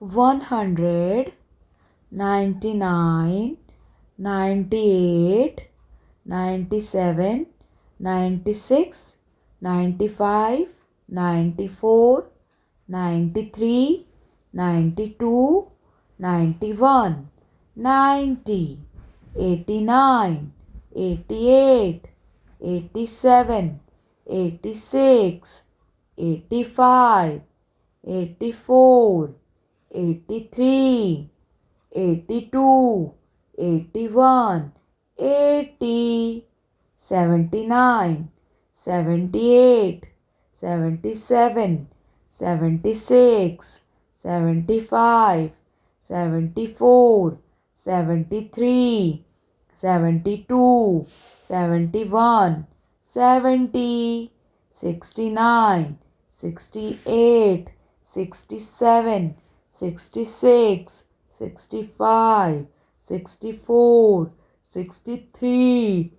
100, 99, 98, 97, 96, 95, 94, 93, 92, 91, 90, 89, 88, 87, 86, 85, 84, 83, 82, 81, 80, 79, 78, 77, 76, 75, 74, 73, 72, 71, 70, 69, 68, 67, 66, 65, 64, 63,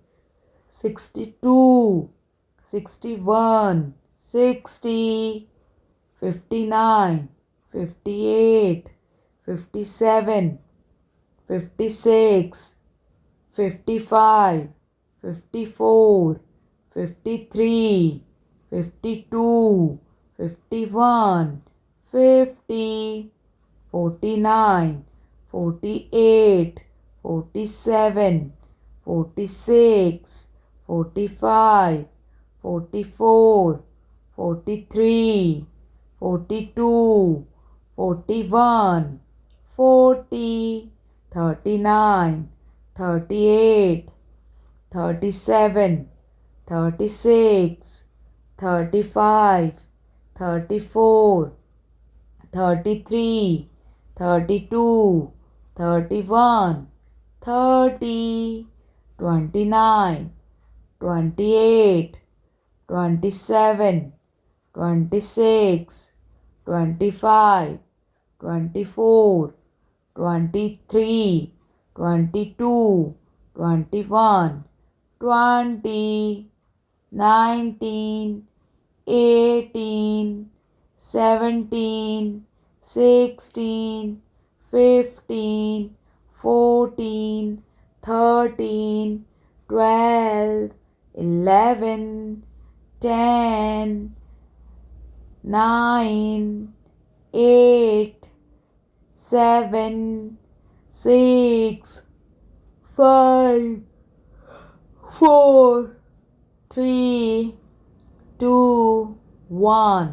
62, 61, 60, 59, 58, 57, 56, 55, 54, 53, 52, 51, 50, 49, 48, 47, 46, 45, 44, 43, 42, 41, 40, 39, 38, 37, 36, 35, 34, 33, 32, 31, 30, 29, 28, 27, 26, 25, 24, 23, 22, 21, 20, 19, 18, 17, 16, 15, 14, 13, 12, 11, 10, 9, 8, 7, 6, 5, 4, 3, 2, 1.